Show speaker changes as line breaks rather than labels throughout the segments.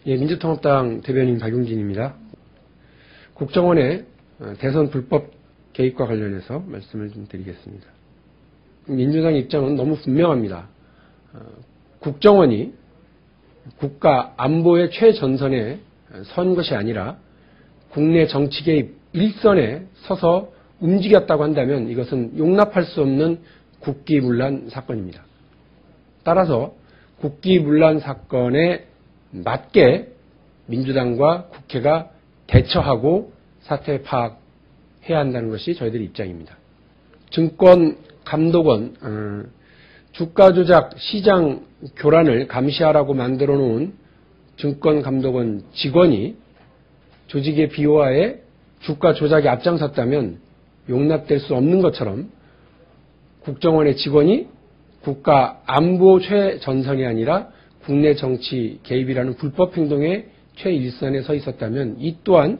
예, 민주통합당 대변인 박용진입니다. 국정원의 대선 불법 개입과 관련해서 말씀을 좀 드리겠습니다. 민주당 입장은 너무 분명합니다. 국정원이 국가 안보의 최전선에 선 것이 아니라 국내 정치 개입 일선에 서서 움직였다고 한다면 이것은 용납할 수 없는 국기문란 사건입니다. 따라서 국기문란 사건에 맞게 민주당과 국회가 대처하고 사태 파악해야 한다는 것이 저희들의 입장입니다. 증권감독원, 주가 조작 시장 교란을 감시하라고 만들어 놓은 증권감독원 직원이 조직의 비호화에 주가 조작에 앞장섰다면 용납될 수 없는 것처럼 국정원의 직원이 국가 안보 최전선이 아니라 국내 정치 개입이라는 불법 행동의 최일선에 서 있었다면 이 또한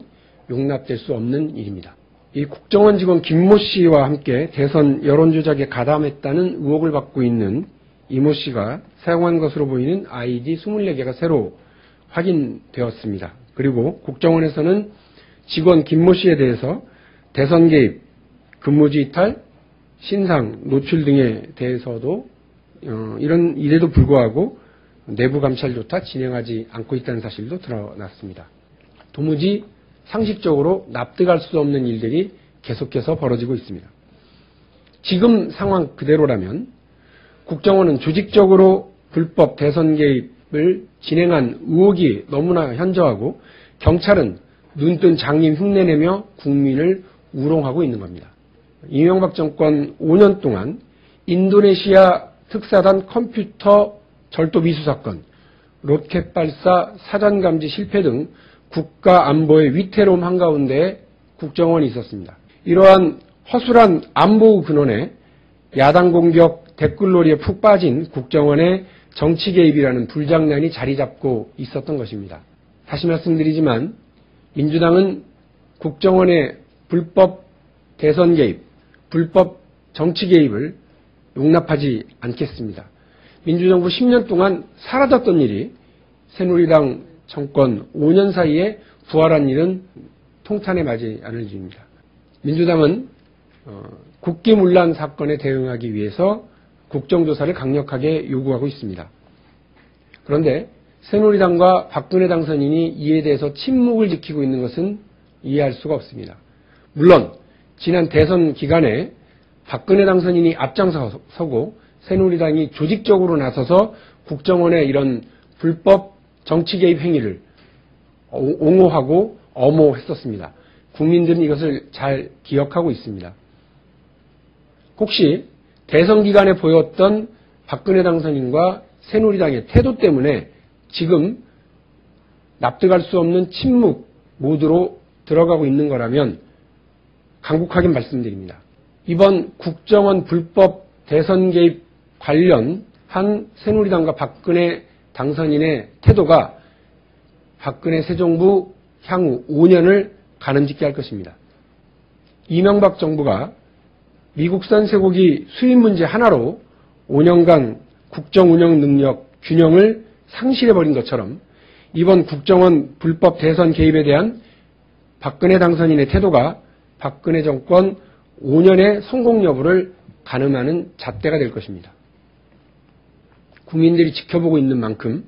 용납될 수 없는 일입니다. 이 국정원 직원 김모 씨와 함께 대선 여론조작에 가담했다는 의혹을 받고 있는 이모 씨가 사용한 것으로 보이는 아이디 24개가 새로 확인되었습니다. 그리고 국정원에서는 직원 김모 씨에 대해서 대선 개입, 근무지 이탈, 신상, 노출 등에 대해서도 이래도 불구하고 내부 감찰조차 진행하지 않고 있다는 사실도 드러났습니다. 도무지 상식적으로 납득할 수 없는 일들이 계속해서 벌어지고 있습니다. 지금 상황 그대로라면 국정원은 조직적으로 불법 대선 개입을 진행한 의혹이 너무나 현저하고 경찰은 눈뜬 장님 흉내내며 국민을 우롱하고 있는 겁니다. 이명박 정권 5년 동안 인도네시아 특사단 컴퓨터 절도 미수 사건, 로켓 발사 사전 감지 실패 등 국가 안보의 위태로움 한가운데 국정원이 있었습니다. 이러한 허술한 안보 근원에 야당 공격 댓글놀이에 푹 빠진 국정원의 정치 개입이라는 불장난이 자리 잡고 있었던 것입니다. 다시 말씀드리지만 민주당은 국정원의 불법 대선 개입, 불법 정치 개입을 용납하지 않겠습니다. 민주정부 10년 동안 사라졌던 일이 새누리당 정권 5년 사이에 부활한 일은 통탄에 맞지 않을 일입니다. 민주당은 국기문란 사건에 대응하기 위해서 국정조사를 강력하게 요구하고 있습니다. 그런데 새누리당과 박근혜 당선인이 이에 대해서 침묵을 지키고 있는 것은 이해할 수가 없습니다. 물론 지난 대선 기간에 박근혜 당선인이 앞장서고 새누리당이 조직적으로 나서서 국정원의 이런 불법 정치 개입 행위를 옹호하고 엄호했었습니다. 국민들은 이것을 잘 기억하고 있습니다. 혹시 대선 기간에 보였던 박근혜 당선인과 새누리당의 태도 때문에 지금 납득할 수 없는 침묵 모드로 들어가고 있는 거라면 강국하게 말씀드립니다. 이번 국정원 불법 대선 개입 관련한 새누리당과 박근혜 당선인의 태도가 박근혜 새 정부 향후 5년을 가늠짓게 할 것입니다. 이명박 정부가 미국산 쇠고기 수입 문제 하나로 5년간 국정 운영 능력 균형을 상실해버린 것처럼 이번 국정원 불법 대선 개입에 대한 박근혜 당선인의 태도가 박근혜 정권 5년의 성공 여부를 가늠하는 잣대가 될 것입니다. 국민들이 지켜보고 있는 만큼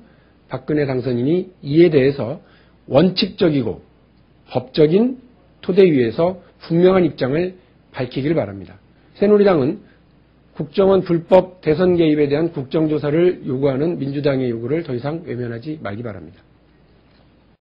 박근혜 당선인이 이에 대해서 원칙적이고 법적인 토대 위에서 분명한 입장을 밝히길 바랍니다. 새누리당은 국정원 불법 대선 개입에 대한 국정조사를 요구하는 민주당의 요구를 더 이상 외면하지 말기 바랍니다.